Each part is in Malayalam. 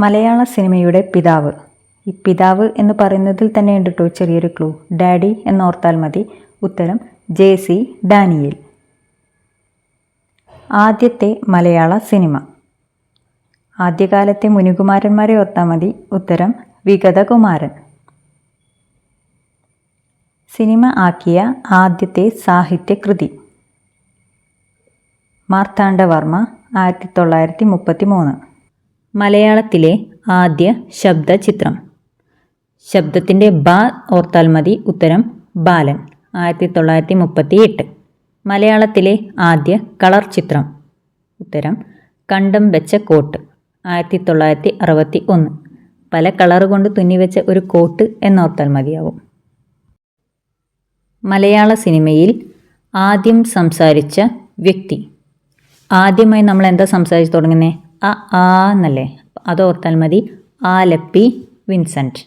മലയാള സിനിമയുടെ പിതാവ്. ഈ പിതാവ് എന്ന് പറയുന്നതിൽ തന്നെ ഉണ്ട് കേട്ടോ ചെറിയൊരു ക്ലൂ. ഡാഡി എന്നോർത്താൽ മതി. ഉത്തരം JC ഡാനിയേൽ. ആദ്യത്തെ മലയാള സിനിമ. ആദ്യകാലത്തെ മുനികുമാരന്മാരെ ഓർത്താൽ മതി. ഉത്തരം വിഗതകുമാരൻ. സിനിമ ആക്കിയ ആദ്യത്തെ സാഹിത്യകൃതി. മാർത്താണ്ഡവർമ്മ 1933. മലയാളത്തിലെ ആദ്യ ശബ്ദചിത്രം. ശബ്ദത്തിൻ്റെ ബ ഓർത്താൽ മതി. ഉത്തരം ബാലൻ 1938. മലയാളത്തിലെ ആദ്യ കളർ ചിത്രം. ഉത്തരം കണ്ടം വെച്ച കോട്ട് 1961. പല കളർ കൊണ്ട് തുന്നിവെച്ച ഒരു കോട്ട് എന്നോർത്താൽ മതിയാവും. മലയാള സിനിമയിൽ ആദ്യം സംസാരിച്ച വ്യക്തി. ആദ്യമായി നമ്മൾ എന്താ സംസാരിച്ച് തുടങ്ങുന്നത്? ആ എന്നല്ലേ? അത് ഓർത്താൽ മതി. ആലപ്പി വിൻസെൻ്റ്.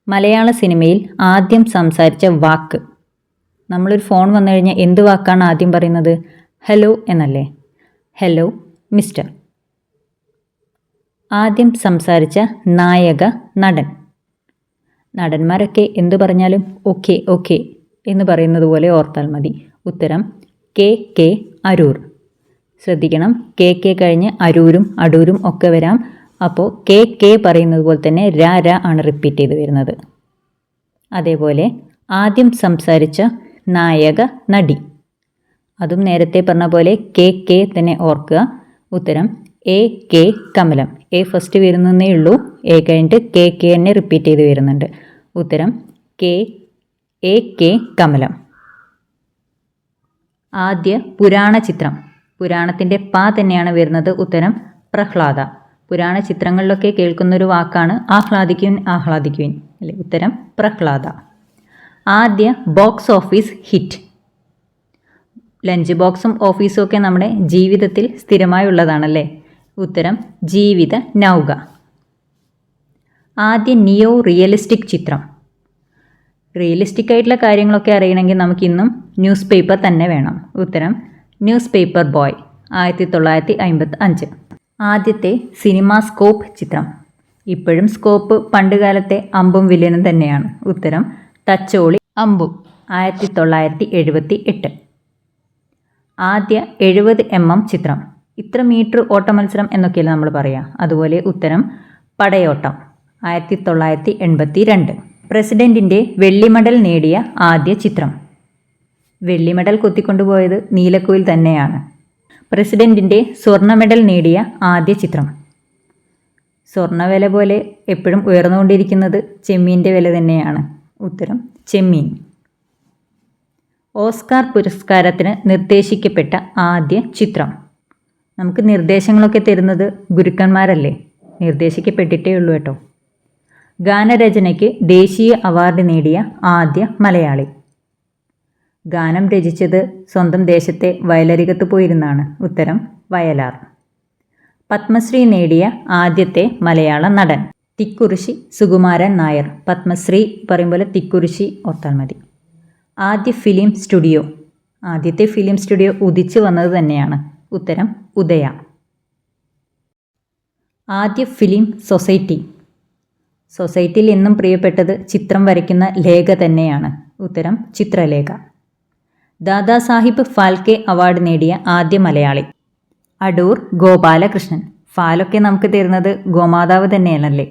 മലയാള സിനിമയിൽ ആദ്യം സംസാരിച്ച വാക്ക്. നമ്മളൊരു ഫോൺ വന്നു കഴിഞ്ഞാൽ എന്ത് വാക്കാണ് ആദ്യം പറയുന്നത്? ഹലോ എന്നല്ലേ? Hello mister. ആദ്യം സംസാരിച്ച നായക നടൻ. നടന്മാരൊക്കെ എന്തു പറഞ്ഞാലും ഓക്കെ ഓക്കെ എന്ന് പറയുന്നത് പോലെ ഓർത്താൽ മതി. ഉത്തരം KK അരൂർ. ശ്രദ്ധിക്കണം, KK കഴിഞ്ഞ് അരൂരും അടൂരും ഒക്കെ വരാം. അപ്പോൾ KK പറയുന്നത് പോലെ തന്നെ ര ആണ് റിപ്പീറ്റ് ചെയ്ത് വരുന്നത്. അതേപോലെ ആദ്യം സംസാരിച്ച നായക നടി. അതും നേരത്തെ പറഞ്ഞ പോലെ KK തന്നെ ഓർക്കുക. ഉത്തരം AK കമലം. A ഫസ്റ്റ് വരുന്നേ ഉള്ളൂ. A കഴിഞ്ഞിട്ട് KK തന്നെ റിപ്പീറ്റ് ചെയ്ത് വരുന്നുണ്ട്. ഉത്തരം AK കമലം. ആദ്യ പുരാണ ചിത്രം. പുരാണത്തിൻ്റെ പ തന്നെയാണ് വരുന്നത്. ഉത്തരം പ്രഹ്ലാദ. പുരാണ ചിത്രങ്ങളിലൊക്കെ കേൾക്കുന്നൊരു വാക്കാണ് ആഹ്ലാദിക്കുവിൻ ആഹ്ലാദിക്കുവിൻ അല്ലേ? ഉത്തരം പ്രഹ്ലാദ. ആദ്യ ബോക്സ് ഓഫീസ് ഹിറ്റ്. ലഞ്ച് ബോക്സും ഓഫീസും ഒക്കെ നമ്മുടെ ജീവിതത്തിൽ സ്ഥിരമായുള്ളതാണല്ലേ? ഉത്തരം ജീവിത നൗക. ആദ്യ നിയോ റിയലിസ്റ്റിക് ചിത്രം. റിയലിസ്റ്റിക് ആയിട്ടുള്ള കാര്യങ്ങളൊക്കെ അറിയണമെങ്കിൽ നമുക്കിന്നും ന്യൂസ് പേപ്പർ തന്നെ വേണം. ഉത്തരം ന്യൂസ് പേപ്പർ ബോയ് 1955. ആദ്യത്തെ സിനിമാ സ്കോപ്പ് ചിത്രം. ഇപ്പോഴും സ്കോപ്പ് പണ്ട് കാലത്തെ അമ്പും വില്ലനും തന്നെയാണ്. ഉത്തരം തച്ചോളി അമ്പും 1978. ആദ്യ 70 mm ചിത്രം. ഇത്ര മീറ്റർ ഓട്ട മത്സരം എന്നൊക്കെയല്ലേ നമ്മൾ പറയുക. അതുപോലെ ഉത്തരം പടയോട്ടം 1982. പ്രസിഡന്റിൻ്റെ വെള്ളി മെഡൽ നേടിയ ആദ്യ ചിത്രം. വെള്ളി മെഡൽ കൊത്തിക്കൊണ്ടുപോയത് നീലക്കുയിൽ തന്നെയാണ്. പ്രസിഡന്റിൻ്റെ സ്വർണ്ണ മെഡൽ നേടിയ ആദ്യ ചിത്രം. സ്വർണ്ണ വില പോലെ എപ്പോഴും ഉയർന്നുകൊണ്ടിരിക്കുന്നത് ചെമ്മീൻ്റെ വില തന്നെയാണ്. ഉത്തരം ചെമ്മീൻ. ഓസ്കാർ പുരസ്കാരത്തിന് നിർദ്ദേശിക്കപ്പെട്ട ആദ്യ ചിത്രം. നമുക്ക് നിർദ്ദേശങ്ങളൊക്കെ തരുന്നത് ഗുരുക്കന്മാരല്ലേ? നിർദ്ദേശിക്കപ്പെട്ടിട്ടേ ഉള്ളൂ കേട്ടോ. ഗാനരചനയ്ക്ക് ദേശീയ അവാർഡ് നേടിയ ആദ്യ മലയാളി. ഗാനം രചിച്ചത് സ്വന്തം ദേശത്തെ വയലരികത്ത് പോയിരുന്നാണ്. ഉത്തരം വയലാർ. പത്മശ്രീ നേടിയ ആദ്യത്തെ മലയാള നടൻ. തിക്കുറിശി സുകുമാരൻ നായർ. പത്മശ്രീ പറയുമ്പോൾ തിക്കുറിശി ഓർത്താൽ മതി. ആദ്യ ഫിലിം സ്റ്റുഡിയോ. ആദ്യത്തെ ഫിലിം സ്റ്റുഡിയോ ഉദിച്ചു വന്നത് തന്നെയാണ്. ഉത്തരം ഉദയ. ആദ്യ ഫിലിം സൊസൈറ്റി. സൊസൈറ്റിയിൽ എന്നും പ്രിയപ്പെട്ടത് ചിത്രം വരയ്ക്കുന്ന ലേഖ തന്നെയാണ്. ഉത്തരം ചിത്രലേഖ. ദാദാസാഹിബ് ഫാൽക്കെ അവാർഡ് നേടിയ ആദ്യ മലയാളി. അടൂർ ഗോപാലകൃഷ്ണൻ. ഫാലൊക്കെ നമുക്ക് തരുന്നത് ഗോമാതാവ് തന്നെയാണല്ലേ?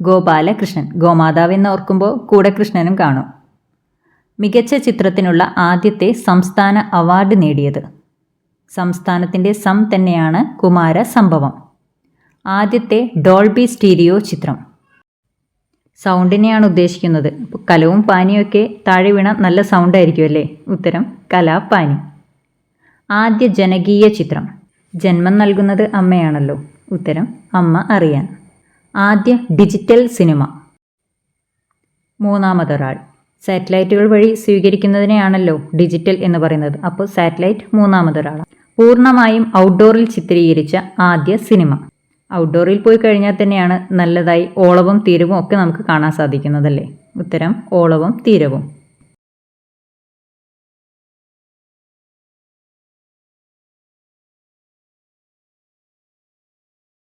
ഗോപാലകൃഷ്ണൻ. ഗോമാതാവ് എന്ന് ഓർക്കുമ്പോൾ കൂടെ കൃഷ്ണനും കാണും. മികച്ച ചിത്രത്തിനുള്ള ആദ്യത്തെ സംസ്ഥാന അവാർഡ് നേടിയത്. സംസ്ഥാനത്തിൻ്റെ സം തന്നെയാണ് കുമാര സംഭവം. ആദ്യത്തെ ഡോൾബി സ്റ്റീരിയോ ചിത്രം. സൗണ്ടിനെയാണ് ഉദ്ദേശിക്കുന്നത്. ഇപ്പോൾ കലവും പാനിയൊക്കെ താഴെ വീണ നല്ല സൗണ്ടായിരിക്കും അല്ലേ? ഉത്തരം കലാപാനി. ആദ്യ ജനകീയ ചിത്രം. ജന്മം നൽകുന്നത് അമ്മയാണല്ലോ. ഉത്തരം അമ്മ അറിയാൻ. ആദ്യ ഡിജിറ്റൽ സിനിമ. മൂന്നാമതൊരാൾ. സാറ്റലൈറ്റുകൾ വഴി സ്വീകരിക്കുന്നതിനെയാണല്ലോ ഡിജിറ്റൽ എന്ന് പറയുന്നത്. അപ്പോൾ സാറ്റലൈറ്റ് മൂന്നാമതൊരാളാണ്. പൂർണ്ണമായും ഔട്ട്ഡോറിൽ ചിത്രീകരിച്ച ആദ്യ സിനിമ. ഔട്ട്ഡോറിൽ പോയി കഴിഞ്ഞാൽ തന്നെയാണ് നല്ലതായി ഓളവും തീരവും ഒക്കെ നമുക്ക് കാണാൻ സാധിക്കുന്നതല്ലേ? ഉത്തരം ഓളവും തീരവും.